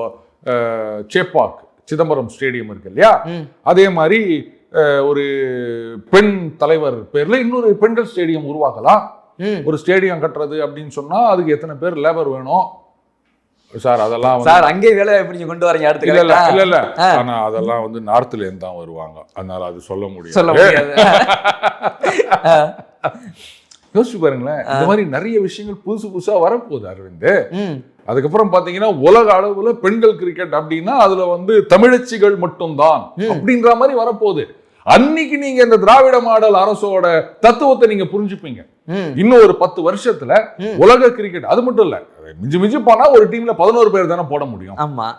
சேப்பாக் சிதம்பரம் ஸ்டேடியம் இருக்கு இல்லையா, அதே மாதிரி ஒரு பெண் தலைவர் பேர்ல இன்னொரு பெண்கள் ஸ்டேடியம் உருவாக்கலாம். ஒரு ஸ்டேடியம் கட்டுறது அப்படின்னு சொன்னா அதுக்கு எத்தனை பேர் லேபர் வேணும் சார்? அதெல்லாம் சார் அங்கே வேலை எப்படி கொண்டு வரீங்க? அடுத்து இல்ல ஆனா அதெல்லாம் வந்து நார்த்ல இருந்து தான் வருவாங்க, அதனால அது சொல்ல முடியாது. யோசிச்சு பாருங்களேன், இந்த மாதிரி நிறைய விஷயங்கள் புதுசு புதுசா வரப்போகுது அரவிந்த். அதுக்கப்புறம் பாத்தீங்கன்னா உலக அளவுல பெண்கள் கிரிக்கெட் அப்படின்னா அதுல வந்து தமிழச்சிகள் மட்டும்தான் அப்படின்ற மாதிரி வரப்போகுது. அன்னைக்கு நீங்க இந்த திராவிட மாடல் அரசோட தத்துவத்தை நீங்க புரிஞ்சுப்பீங்க. இன்னும் ஒரு 10 வருஷத்துல உலக கிரிக்கெட், அது மட்டும் இல்ல, மிஞ்சி மிஞ்சி போனா ஒரு டீம்ல 11 பேர் தானே போட முடியும். ஆமா,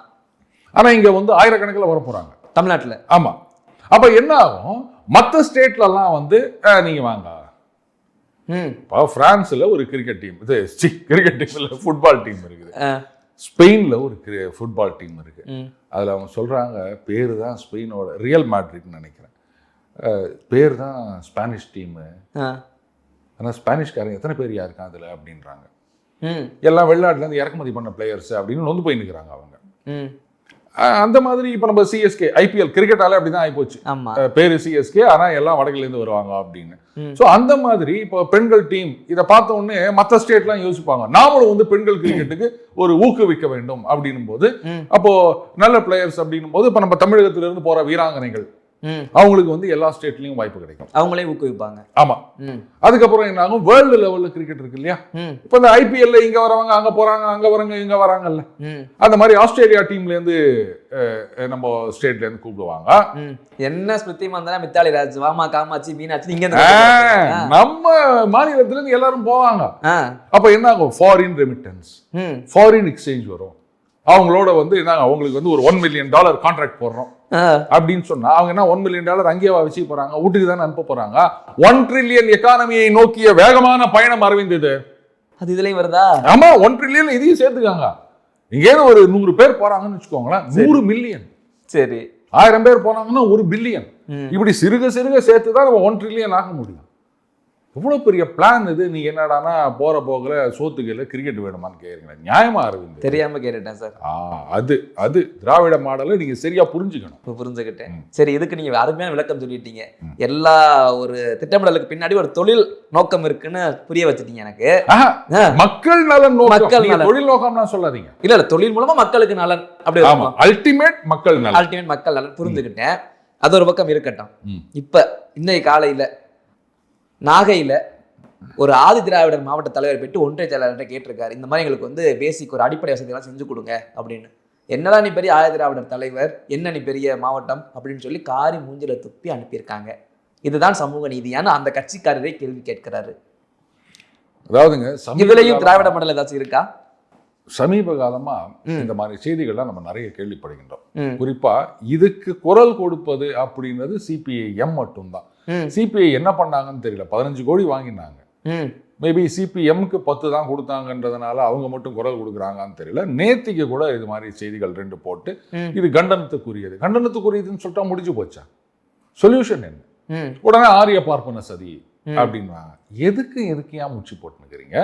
ஆனா இங்க வந்து ஆயிரக்கணக்கில் வர போறாங்க தமிழ்நாட்டுல. ஆமா, அப்ப என்ன ஆகும், மத்த ஸ்டேட்ல எல்லாம் வந்து நீங்க வாங்க. பிரான்ஸ்ல ஒரு கிரிக்கெட் டீம், இது கிரிக்கெட் டீம்ல ஃபுட்பால் டீம் இருக்குது. ஸ்பெயின்ல ஒரு ஃபுட்பால் டீம் இருக்கு. அதுல அவங்க சொல்றாங்க பேரு தான் ஸ்பெயினோட ரியல் மேட்ரிட்னு நினைக்கிறேன், பேர் தான் ஸ்பானிஷ் டீமு. ஆனால் ஸ்பானிஷ்காரங்க எத்தனை பேர் யாருக்கா அதில் அப்படின்றாங்க. எல்லாம் வெளிநாட்டுலேருந்து இறக்குமதி பண்ண பிளேயர்ஸ் அப்படின்னு நொந்து போய் நிற்கிறாங்க அவங்க. அந்த மாதிரி இப்போ நம்ம சிஎஸ்கே ஐபிஎல் கிரிக்கெட்டாலே அப்படிதான் ஆகிப்போச்சு. பேரு சிஎஸ்கே, ஆனால் எல்லாம் வடகிலேருந்து வருவாங்க அப்படின்னு. ஸோ அந்த மாதிரி இப்போ பெண்கள் டீம் இதை பார்த்த உடனே மற்ற ஸ்டேட்லாம் யோசிப்பாங்க, நாமளும் வந்து பெண்கள் கிரிக்கெட்டுக்கு ஒரு ஊக்குவிக்க வேண்டும் அப்படின்னும் போது, அப்போ நல்ல பிளேயர்ஸ் அப்படின்னும் போது இப்போ நம்ம தமிழகத்திலிருந்து போற வீராங்கனைகள் அவங்களுக்கு வந்து எல்லா ஸ்டேட்லயும் வாய்ப்பு கிடைக்கும், அவங்களே ஊக்குவிப்பாங்க. ஆமா, அதுக்கப்புறம் என்ன ஆகும், வேர்ல்டு லெவல்ல கிரிக்கெட் இருக்கு இல்லையா, இப்ப இந்த ஐபிஎல்ல இங்க வரவங்க அங்க போறாங்க, அங்க வரவங்க இங்க வராங்கல்ல, அந்த மாதிரி ஆஸ்திரேலியா டீம்ல இருந்து நம்ம ஸ்டேட்ல இருந்து கூப்பிடுவாங்க. என்ன ஸ்மிருதி மந்தனா, மித்தாலி ராஜ், வாமா காமாட்சி, மீனாட்சி, இங்க நம்ம மாநிலத்துல இருந்து எல்லாரும் போவாங்க. அப்ப என்ன ஆகும், ஃபாரின் ரெமிட்டன்ஸ், ஃபாரின் எக்ஸ்சேஞ்ச் வரும். அவங்களோட வந்து என்ன, அவங்களுக்கு வந்து ஒரு $1 மில்லியன் கான்ட்ராக்ட் போடுறோம் அப்படின்னு சொன்னா அவங்க என்ன $1 மில்லியன் அங்கேயே வச்சு போறாங்க, வீட்டுக்கு தானே அனுப்ப போறாங்க. 1 ட்ரில்லியன் எக்கானமியை நோக்கிய வேகமான பயணம் அரவிந்த் இது. அது இதுலயும் வருதா? ஆமா, 1 ட்ரில்லியன் இதையும் சேர்த்துக்காங்க. இங்கே ஒரு 100 பேர் போறாங்கன்னு வச்சுக்கோங்களேன், 100 மில்லியன். சரி, 1000 பேர் போனாங்கன்னா 1 பில்லியன். இப்படி சிறுக சிறுக சேர்த்து தான் நம்ம 1 ட்ரில்லியன் ஆக முடியும். எவ்வளவு பெரிய பிளான் இது. நீங்க என்னடானா போற போகல சோத்துக்கல கிரிக்கெட் வேணுமான்னு கேக்குறீங்க, நியாயமா அரவிந்த்? தெரியாம கேட்டுட்டேன் சார். அது திராவிட மாடலை நீங்க சரியா புரிஞ்சுக்கணும். புரிஞ்சுக்கிட்டேன். சரி, இதுக்கு நீங்க அருமையான விளக்கம் சொல்லிட்டீங்க. எல்லா ஒரு திட்டமிடலுக்கு பின்னாடி ஒரு தொழில் நோக்கம் இருக்குன்னு புரிய வச்சுட்டீங்க எனக்கு. மக்கள் நலன் நோக்கம், மக்கள் நலன், தொழில் நோக்கம்னா சொல்லாதீங்க. இல்ல தொழில் மூலமா மக்களுக்கு நலன், அப்படி அல்டிமேட் மக்கள் நலன், அல்டிமேட் மக்கள் நலன், புரிஞ்சுக்கிட்டேன். அது ஒரு பக்கம் இருக்கட்டும். இப்ப இன்னைக்கு காலையில நாகையில் ஒரு ஆதி திராவிடர் மாவட்ட தலைவர் போயிட்டு ஒன்றிய செயலாளர்கிட்ட கேட்டிருக்காரு, இந்த மாதிரி எங்களுக்கு வந்து பேசிக் ஒரு அடிப்படை வசதியெல்லாம் செஞ்சு கொடுங்க அப்படின்னு. என்னடா நீ பெரிய ஆதி திராவிடர் தலைவர், என்ன நீ பெரிய மாவட்டம் அப்படின்னு சொல்லி காரி மூஞ்சில துப்பி அனுப்பியிருக்காங்க. இதுதான் சமூக நீதியான அந்த கட்சிக்காரரே கேள்வி கேட்கிறாரு. அதாவதுங்க, இதுலயும் திராவிட மண்டலம் ஏதாச்சும் இருக்கா? சமீப காலமா இந்த மாதிரி செய்திகள்லாம் நம்ம நிறைய கேள்விப்படுகின்றோம். குறிப்பா இதுக்கு குரல் கொடுப்பது அப்படின்றது சிபிஐஎம் மட்டும்தான். சிபிஐ என்ன பண்ணாங்கன்னு தெரியல, 15 கோடி வாங்கினாங்க. மேபி சிபிஎம்க்கு 10 தான் கொடுத்தாங்கன்றதுனால அவங்க மட்டும் குரல் கொடுக்குறாங்கன்னு தெரியல. நேத்திக்கு கூட இது மாதிரி செய்திகள் 2 போட்டு இது கண்டனத்துக்குரியதுன்னு சொல்லிட்டா முடிஞ்சு போச்சா? சொல்யூஷன் என்ன? உடனே ஆரிய பார்ப்பன சதி அப்படின்வாங்க. எதுக்கு ஏன் மூச்சு போட்டுனுக்கிறீங்க?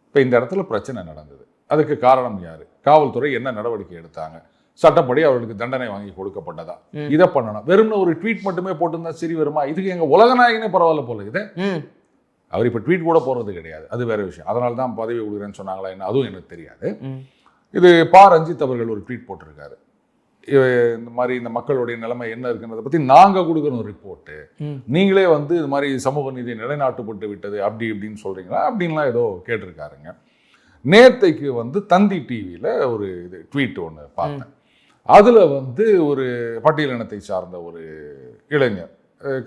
இப்போ இந்த இடத்துல பிரச்சனை நடந்தது, அதுக்கு காரணம் யாரு? காவல்துறை என்ன நடவடிக்கை எடுத்தாங்க? சட்டப்படி அவர்களுக்கு தண்டனை வாங்கி கொடுக்கப்பட்டதா? இதை பண்ணணும். வெறும்னு ஒரு ட்வீட் மட்டுமே போட்டிருந்தா சரி வருமா? இதுக்கு எங்க உலகநாயகனே பரவாயில்ல போல இது. அவர் இப்போ ட்வீட் கூட போடுறது கிடையாது, அது வேற விஷயம். அதனால தான் பதவி கொடுக்குறேன்னு சொன்னாங்களா என்ன, அதுவும் எனக்கு தெரியாது. இது பா ரஞ்சித் அவர்கள் ஒரு ட்வீட் போட்டிருக்காரு. இந்த மாதிரி இந்த மக்களுடைய நிலைமை என்ன இருக்குன்றதை பற்றி நாங்கள் கொடுக்குற ஒரு ரிப்போர்ட்டு, நீங்களே வந்து இது மாதிரி சமூக நீதி நிலைநாட்டுப்பட்டு விட்டது அப்படி இப்படின்னு சொல்கிறீங்களா அப்படின்லாம் ஏதோ கேட்டிருக்காருங்க. நேத்தைக்கு வந்து தந்தி டிவியில் ஒரு இது ட்வீட் ஒன்று பார்த்தேன். அதில் வந்து ஒரு பட்டியலினத்தை சார்ந்த ஒரு இளைஞர்,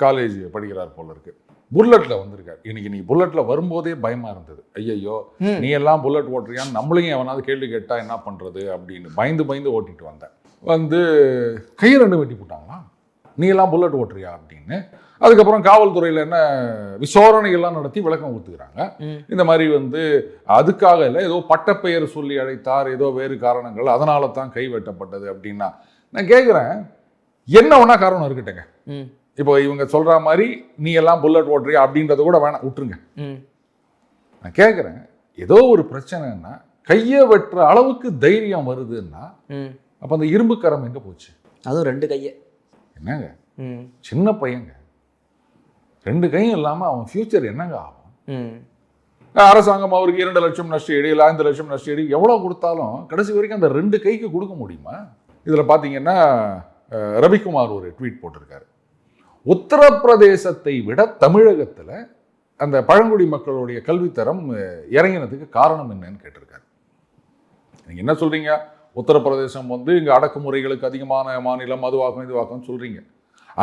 காலேஜ் படிக்கிறார் போல இருக்கு, புல்லட்டில் வந்திருக்காரு. இன்னைக்கு நீ புல்லட்டில் வரும்போதே பயமாக இருந்தது. ஐயையோ நீ எல்லாம் புல்லட் ஓட்டுறியான்னு நம்மளையும் எவனாவது கேள்வி கேட்டால் என்ன பண்ணுறது அப்படின்னு பயந்து ஓட்டிட்டு வந்தேன். வந்து கையை 2 வெட்டி போட்டாங்களா, நீ எல்லாம் புல்லட் ஓட்டுறியா அப்படின்னு. அதுக்கப்புறம் காவல்துறையில் என்ன விசாரணைகள்லாம் நடத்தி விளக்கம் கொடுத்துக்கிறாங்க. இந்த மாதிரி வந்து அதுக்காக இல்லை, ஏதோ பட்டப்பெயர் சொல்லி அழைத்தார், ஏதோ வேறு காரணங்கள், அதனால தான் கை வெட்டப்பட்டது அப்படின்னா நான் கேட்குறேன், என்ன வேணா காரணம் இருக்கட்டுங்க. இப்போ இவங்க சொல்ற மாதிரி நீ எல்லாம் புல்லட் ஓட்டுறியா அப்படின்றத கூட வேணாம், விட்டுருங்க. நான் கேட்குறேன், ஏதோ ஒரு பிரச்சனைன்னா கையை வெட்டுற அளவுக்கு தைரியம் வருதுன்னா அப்போ அந்த இரும்பு கரம் எங்கே போச்சு? அதுவும் 2 கையை. என்னங்க சின்ன பையங்க, 2 கையும் இல்லாமல் அவன் ஃபியூச்சர் என்னங்க ஆகும்? அரசாங்கம் அவருக்கு 2 லட்சம் நஷ்டஈடு, 5 லட்சம் நஷ்டஈடு எவ்வளோ கொடுத்தாலும் கடைசி வரைக்கும் அந்த 2 கைக்கு கொடுக்க முடியுமா? இதில் பார்த்தீங்கன்னா ரவிக்குமார் ஒரு ட்வீட் போட்டிருக்காரு. உத்தரப்பிரதேசத்தை விட தமிழகத்தில் அந்த பழங்குடி மக்களுடைய கல்வித்தரம் இறங்கினதுக்கு காரணம் என்னன்னு கேட்டிருக்காரு. நீங்கள் என்ன சொல்கிறீங்க? உத்தரப்பிரதேசம் வந்து இங்கே அடக்குமுறைகளுக்கு அதிகமான மாநிலம், அதுவாகும் இதுவாகும் சொல்கிறீங்க,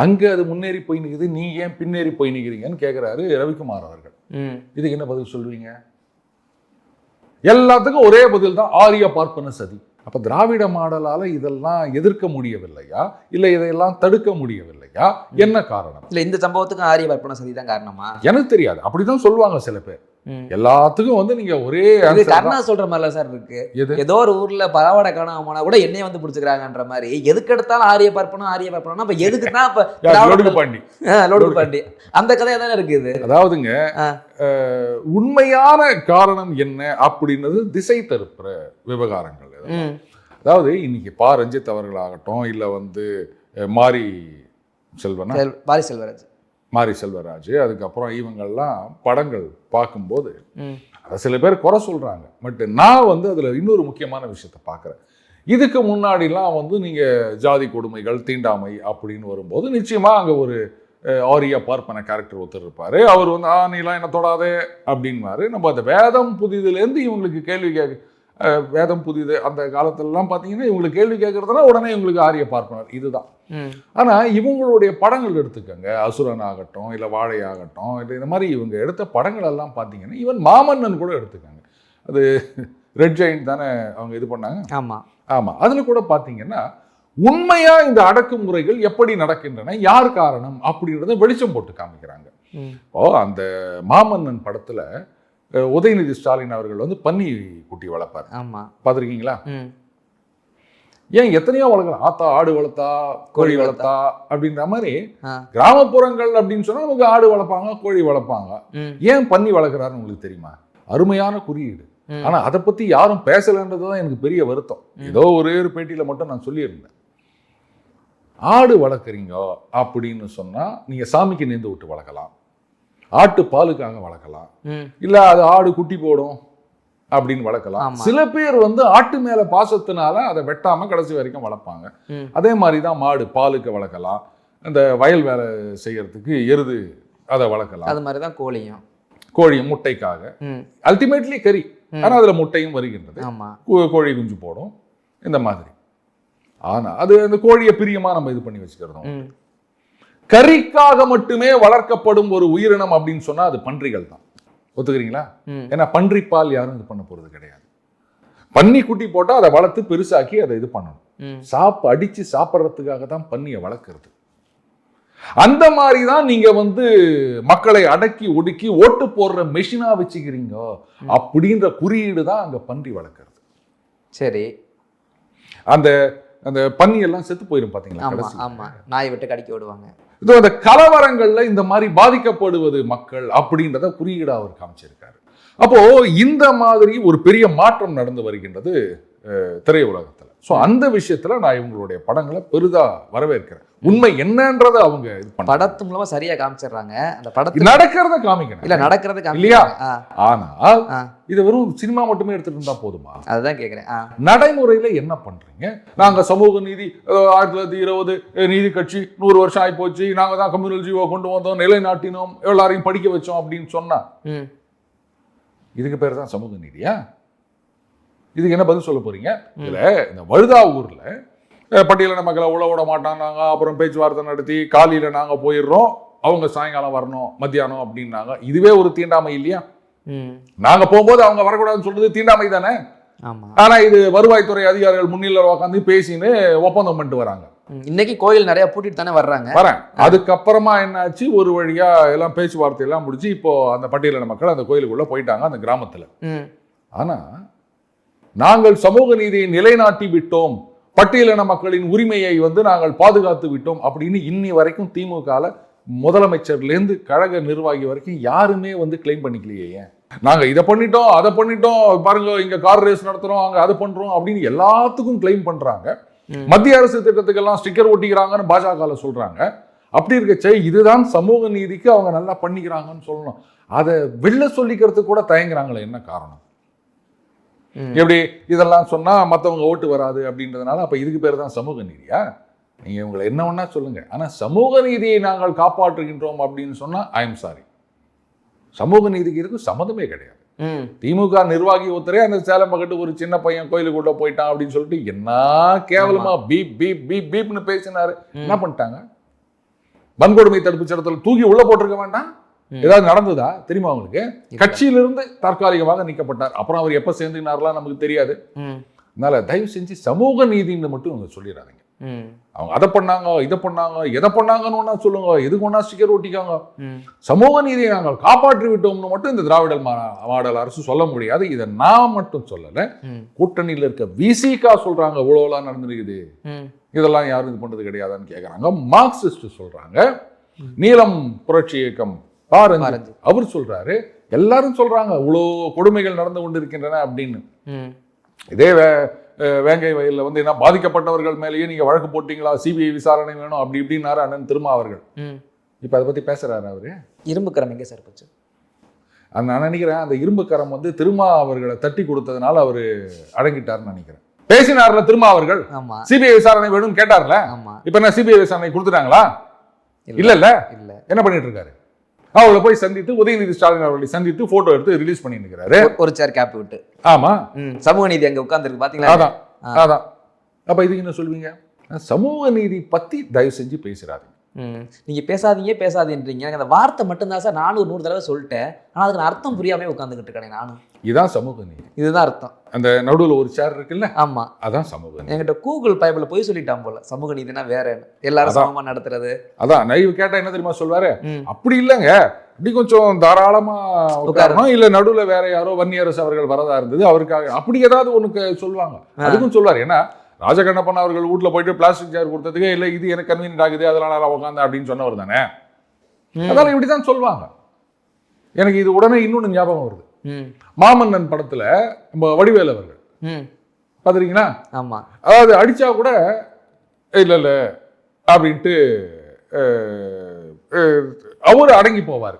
அங்கே அது முன்னேறி போய் நிற்குது, நீ ஏன் பின்னேறி போய் நிற்கிறீங்கன்னு கேட்குறாரு ரவிக்குமார் அவர்கள். இதுக்கு என்ன பதில் சொல்லுவீங்க? எல்லாத்துக்கும் ஒரே பதில் தான், ஆரிய பார்ப்பன சதி. அப்போ திராவிட மாடலால் இதெல்லாம் எதிர்க்க முடியவில்லையா, இல்லை இதையெல்லாம் தடுக்க முடியவில்லையா? என்ன காரணம்? இல்லை இந்த சம்பவத்துக்கும் ஆரிய பார்ப்பன சதி தான் காரணமா? எனக்கு தெரியாது, அப்படிதான் சொல்லுவாங்க சில பேர். எல்லாத்துக்கும் வந்து நீங்க ஒரே கர்ணா சொல்ற மாதிரில சார் இருக்கு. ஏதோ ஒரு ஊர்ல பரவாட காணாம கூட என்னைய வந்து பிடிச்சுக்கிறாங்கன்ற மாதிரி எதுக்கு எடுத்தாலும் ஆரிய பார்ப்பனும் அப்ப எதுக்குன்னா லோடு பாண்டி அந்த கதையா தானே இருக்குது. அதாவதுங்க உண்மையான காரணம் என்ன அப்படின்றது திசை திருப்புற விவகாரங்கள். அதாவது இன்னைக்கு பா ரஞ்சித் அவர்களாகட்டும், இல்ல வந்து மாரி செல்வராஜ், அதுக்கப்புறம் இவங்கெல்லாம் படங்கள் பார்க்கும்போது சில பேர் குறை சொல்றாங்க. பட் நான் வந்து அதுல இன்னொரு முக்கியமான விஷயத்த பார்க்குறேன். இதுக்கு முன்னாடிலாம் வந்து நீங்க ஜாதி கொடுமைகள், தீண்டாமை அப்படின்னு வரும்போது நிச்சயமா அங்க ஒரு ஆரிய பார்ப்பன கேரக்டர் ஒருத்தர் இருப்பாரு. அவர் வந்து நீலாம் என்ன தொடாதே அப்படின்வாரு. நம்ம அந்த வேதம் புதிதுலேருந்து இவங்களுக்கு கேள்வி வேதம் புதிது அந்த காலத்திலலாம் பார்த்தீங்கன்னா இவங்களுக்கு கேள்வி கேட்கறதுனா உடனே இவங்களுக்கு ஆரிய பார்ப்பனர் இதுதான். ஆனால் இவங்களுடைய படங்கள் எடுத்துக்கங்க, அசுரன் ஆகட்டும், இல்லை வாழை ஆகட்டும், இல்லை இந்த மாதிரி இவங்க எடுத்த படங்கள் எல்லாம் பார்த்தீங்கன்னா ஈவன் மாமன்னன் கூட எடுத்துக்காங்க. அது ரெட் ஜெயிண்ட் தானே அவங்க இது பண்ணாங்க. ஆமாம் அதில் கூட பார்த்தீங்கன்னா உண்மையாக இந்த அடக்குமுறைகள் எப்படி நடக்கின்றன, யார் காரணம் அப்படின்றத வெளிச்சம் போட்டு காமிக்கிறாங்க. அந்த மாமன்னன் படத்தில் உதயநிதி ஸ்டாலின் அவர்கள் வந்து பன்னி குட்டி வளர்ப்பார். பார்த்துருக்கீங்களா? ஏன் எத்தனையோ வளர்க்கலாம், ஆத்தா ஆடு வளர்த்தா, கோழி வளர்த்தா அப்படின்ற மாதிரி. கிராமப்புறங்கள் அப்படின்னு சொன்னா நமக்கு ஆடு வளர்ப்பாங்க, கோழி வளர்ப்பாங்க. ஏன் பன்னி வளர்க்குறாருன்னு உங்களுக்கு தெரியுமா? அருமையான குறியீடு. ஆனா அதை பத்தி யாரும் பேசலன்றதுதான் எனக்கு பெரிய வருத்தம். ஏதோ ஒரே ஒரு பேட்டியில மட்டும் நான் சொல்லியிருந்தேன். ஆடு வளர்க்குறீங்க அப்படின்னு சொன்னா நீங்க சாமிக்கு நேர்ந்து விட்டு வளர்க்கலாம், ஆட்டு பாலுக்காக வளர்க்கலாம், இல்ல அது ஆடு குட்டி போடும் அப்படின்னு வளர்க்கலாம். சில பேர் வந்து ஆட்டு மேல பாசத்தினால அதை வெட்டாம கடைசி வரைக்கும் வளர்ப்பாங்க. அதே மாதிரிதான் மாடு பாலுக்கு வளர்க்கலாம், அந்த வயல் வேலை செய்யறதுக்கு எருது அதை வளர்க்கலாம். அது மாதிரிதான் கோழியும் முட்டைக்காக, அல்டிமேட்லி கறி, ஆனா அதுல முட்டையும் வருகின்றது, கோழி குஞ்சு போடும் இந்த மாதிரி. ஆனா அது அந்த கோழியை பிரியமா நம்ம இது பண்ணி வச்சுக்கிறோம். கறிக்காக மட்டுமே வளர்க்கப்படும் ஒரு உயிரினம் அப்படின்னு சொன்னா அது பன்றிகள் தான். ஒத்துக்கிறீங்களா? ஏன்னா பன்றி பால் யாரும் இது பண்ண போறது கிடையாது. பன்னி குட்டி போட்டா அதை வளர்த்து பெருசாக்கி அதை இது பண்ணணும். அடிச்சு சாப்பிட்றதுக்காக தான் பன்னியை வளர்க்கறது. அந்த மாதிரி தான் நீங்க வந்து மக்களை அடக்கி ஒடுக்கி ஓட்டு போடுற மெஷினா வச்சுக்கிறீங்க அப்படின்ற குறியீடு தான் அங்க பன்றி வளர்க்கறது. சரி, அந்த அந்த பன்னி எல்லாம் செத்து போயிடும் பாத்தீங்களா, ஆமா, நாயை விட்டு கடிக்க விடுவாங்க. இது அந்த கலவரங்கள்ல இந்த மாதிரி பாதிக்கப்படுவது மக்கள் அப்படின்றத குறியீடா அவர் காமிச்சிருக்காரு. அப்போ இந்த மாதிரி ஒரு பெரிய மாற்றம் நடந்து வருகின்றது திரையுலகத்துல. ஸோ அந்த விஷயத்துல நான் இவங்களுடைய படங்களை பெரிதா வரவேற்கிறேன். உண்மை என்னன்றதை அவங்க படத்து மூலமா சரியா காமிச்சிடுறாங்க. அந்த படத்துல நடக்கிறத காமிக்கணும், இல்ல நடக்கிறத இல்லையா? ஆனால் இது வெறும் சினிமா மட்டுமே எடுத்துட்டு இருந்தா போதுமா? அதுதான் கேக்குறேன். நடைமுறையில என்ன பண்றீங்க? நாங்க சமூக நீதி 1920 நீதி கட்சி 100 வருஷம் ஆகி போச்சு, நாங்க தான் கம்யூனல் ஜீவோ கொண்டு வந்தோம், நிலைநாட்டினோம், எல்லாரையும் படிக்க வச்சோம் அப்படின்னு சொன்னா இதுக்கு பேர் தான் சமூக நீதியா? இதுக்கு என்ன பதில் சொல்ல போறீங்க? இதுல இந்த வழுதா ஊர்ல பட்டியலின மக்களை உள்ள விட மாட்டாங்க, அப்புறம் பேச்சுவார்த்தை நடத்தி காலையில நாங்க போயிடுறோம், அவங்க சாயங்காலம் வரணும் மத்தியானம் அப்படின்னாங்க. இதுவே ஒரு தீண்டாமை இல்லையா? நாங்க போகும்போது அவங்க வரக்கூடாதுன்னு சொல்றது தீண்டாமை தானே. ஆனா இது வருவாய்த்துறை அதிகாரிகள் முன்னிலையில் உட்காந்து பேசின்னு ஒப்பந்தம் பண்ணிட்டு வராங்க. இன்னைக்கு கோயில் நிறைய பூட்டிட்டு தானே வரேன். அதுக்கப்புறமா என்னாச்சு, ஒரு வழியா எல்லாம் பேச்சுவார்த்தை எல்லாம் முடிச்சு இப்போ அந்த பட்டியலின மக்கள் அந்த கோயிலுக்குள்ள போயிட்டாங்க அந்த கிராமத்துல. ஆனா நாங்கள் சமூக நீதியை நிலைநாட்டி விட்டோம், பட்டியலின மக்களின் உரிமையை வந்து நாங்கள் பாதுகாத்து விட்டோம் அப்படின்னு இன்னி வரைக்கும் திமுக முதலமைச்சர்லேருந்து கழக நிர்வாகி வரைக்கும் யாருமே வந்து கிளைம் பண்ணிக்கலையே. ஏன் நாங்க இதை பண்ணிட்டோம் அதை பண்ணிட்டோம், பாருங்க இங்க கார் ரேஸ் நடத்துறோம், அங்க அதை பண்றோம் அப்படின்னு எல்லாத்துக்கும் கிளைம் பண்றாங்க. மத்திய அரசு திட்டத்துக்கெல்லாம் ஸ்டிக்கர் ஒட்டிக்கிறாங்கன்னு பாஜக சொல்றாங்க. அப்படி இருக்கச்சே இதுதான் சமூக நீதிக்கு அவங்க நல்லா பண்ணிக்கிறாங்கன்னு சொல்லணும். அதை வெளில சொல்லிக்கிறதுக்கு கூட தயங்குறாங்களே, என்ன காரணம்? எப்படி இதெல்லாம் சொன்னா மற்றவங்க ஓட்டு வராது அப்படின்றதுனால அப்ப இதுக்கு பேர் தான் சமூக நீதியா? நீங்க இவங்களை என்ன ஒன்னா சொல்லுங்க, ஆனா சமூக நீதியை நாங்கள் காப்பாற்றுகின்றோம் அப்படின்னு சொன்னா ஐ எம் சாரி, சமூக நீதிக்கு இதுக்கு சம்மந்தமே கிடையாது. திமுக நிர்வாகி ஒருத்தரே அந்த சேலம் பக்கத்து ஒரு சின்ன பையன் கோயிலுக்குள்ள போயிட்டான் அப்படின்னு சொல்லிட்டு என்ன கேவலமா பீப் பீப் பீப் பீப்னு பேசினாரு. என்ன பண்ணிட்டாங்க? வன்கொடுமை தடுப்பு சட்டத்தில் தூக்கி உள்ள போட்டிருக்க வேண்டாம்? ஏதாவது நடந்ததா தெரியுமா உங்களுக்கு? கட்சியிலிருந்து தற்காலிகமாக நீக்கப்பட்டார். அப்புறம் அவர் எப்ப சேர்ந்துனார்லாம் நமக்கு தெரியாது. அதனால தயவு செஞ்சு சமூக நீதின்னு மட்டும் அவங்க சொல்லிடாதீங்க. அவங்க அதை பண்ணாங்க இதை பண்ணாங்க எதை பண்ணாங்கன்னு ஒன்னா சொல்லுங்க, எதுக்கு ஒன்னா ஸ்டிக்கர் ஒட்டிக்காங்க. சமூக நீதியை நாங்கள் காப்பாற்றி விட்டோம்னு மட்டும் இந்த திராவிட மாடல் அரசு சொல்ல முடியாது. இதை நான் மட்டும் சொல்லல, கூட்டணியில் இருக்க விசிகா சொல்றாங்க இவ்வளவுலாம் நடந்துருக்குது, இதெல்லாம் யாரும் இது பண்றது கிடையாதுன்னு கேட்கறாங்க. மார்க்சிஸ்ட் சொல்றாங்க, நீலம் புரட்சி இயக்கம் அவர் சொல்றாரு, எல்லாரும் சொல்றாங்க இவ்வளோ கொடுமைகள் நடந்து கொண்டிருக்கின்றன அப்படின்னு. இதே வேங்கை வயல்ல வந்து என்ன பாதிக்கப்பட்டவர்கள் மேலேயே நீங்க வழக்கு போட்டீங்களா, சிபிஐ விசாரணை வேணும் அப்படி இப்படின்னாரு அண்ணன் திருமாவர்கள். இப்ப அதை பத்தி பேசுறாரு அவரு. இரும்பு கரம் எங்க சார் போச்சு? நான் நினைக்கிறேன் அந்த இரும்பு கரம் வந்து திருமா அவர்களை தட்டி கொடுத்ததுனால அவரு அடங்கிட்டாருன்னு நினைக்கிறேன். பேசினார்ல திருமா அவர்கள், சிபிஐ விசாரணை வேணும்னு கேட்டார்ல, இப்ப என்ன சிபிஐ விசாரணை கொடுத்துட்டாங்களா? இல்ல என்ன பண்ணிட்டு இருக்காரு? அவளை போய் சந்தித்து உதயநிதி ஸ்டாலின் அவர்களை சந்தித்து போட்டோ எடுத்து ரிலீஸ் பண்ணி இருக்கிறாரு, ஒரு சேர் கேப் விட்டு. ஆமா, சமூக நீதி அங்க உட்கார்ந்து பாத்தீங்களா? அதான். அப்ப இதுக்கு என்ன சொல்வீங்க? சமூக நீதி பத்தி தயவு செஞ்சு பேசுறாரு. நீங்க பேசாதீன்றீங்க. எனக்கு அந்த வார்த்தை மட்டும்தான் சார் 400 தடவை சொல்லிட்டேன். ஆனா அதுக்கு அர்த்தம் புரியாம உட்காந்துக்கிட்டு இருக்கேன் நானும். இதுதான் சமூக நீதி, இதுதான் அர்த்தம். அந்த நடுவில் ஒரு சேர் இருக்குல்ல, ஆமா, அதான் சமூக நீதி. என்கிட்ட கூகுள் பைபிள் போய் சொல்லிட்டான் போல, சமூக நீதினா வேற எல்லாரும் சமமா நடத்துறது. அதான் நைவு கேட்டா என்ன தெரியுமா சொல்வாரு? அப்படி இல்லைங்க, இப்படி கொஞ்சம் தாராளமா உட்காரணும், இல்ல நடுவில் வேற யாரோ வன்னியரசு அவர்கள் வரதா இருந்தது அவருக்காக அப்படி ஏதாவது ஒண்ணுக்கு சொல்லுவாங்க. அதுக்கும் சொல்வாரு. ஏன்னா ராஜகண்ணப்பன் அவர்கள் வீட்டுல போயிட்டு பிளாஸ்டிக் சேர் கொடுத்ததுக்கு இல்ல இது எனக்கு கன்வீனியன்ட் ஆகுது அதனால உட்காந்து அப்படின்னு சொன்னவர் தானே. அதனால இப்படிதான் சொல்லுவாங்க. எனக்கு இது உடனே இன்னொன்னு ஞாபகம் வருது. மாமன்னன் படத்துல நம்ம வடிவேலு அவர்கள் பாத்துறீங்களா? ஆமா. அதாவது அடிச்சா கூட இல்ல அப்படின்ட்டு அவரு அடங்கி போவாரு.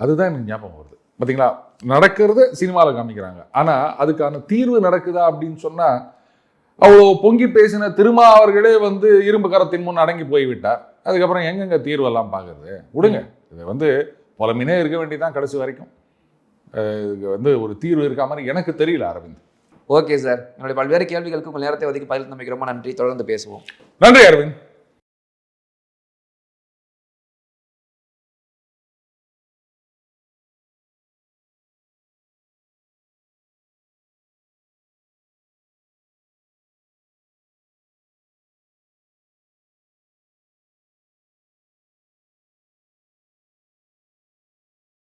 அதுதான் எனக்கு ஞாபகம் வருது. பாத்தீங்களா, நடக்கிறது சினிமாவில் காமிக்கிறாங்க, ஆனா அதுக்கான தீர்வு நடக்குதா அப்படின்னு சொன்னா அவ்வளோ பொங்கி பேசின திருமா அவர்களே வந்து இரும்பு கரத்தின் முன் அடங்கி போய்விட்டார். அதுக்கப்புறம் எங்கெங்க தீர்வெல்லாம் பார்க்கறது? விடுங்க, இது வந்து புலமினே இருக்க வேண்டியதான் கடைசி வரைக்கும். இதுக்கு வந்து ஒரு தீர்வு இருக்கா மாதிரி எனக்கு தெரியல அரவிந்த். ஓகே சார், என்னுடைய பல்வேறு கேள்விகளுக்கு உங்கள் நேரத்தை ஒதுக்கி பதில் நம்பிக்கை ரொம்ப நன்றி. தொடர்ந்து பேசுவோம். நன்றி அரவிந்த்.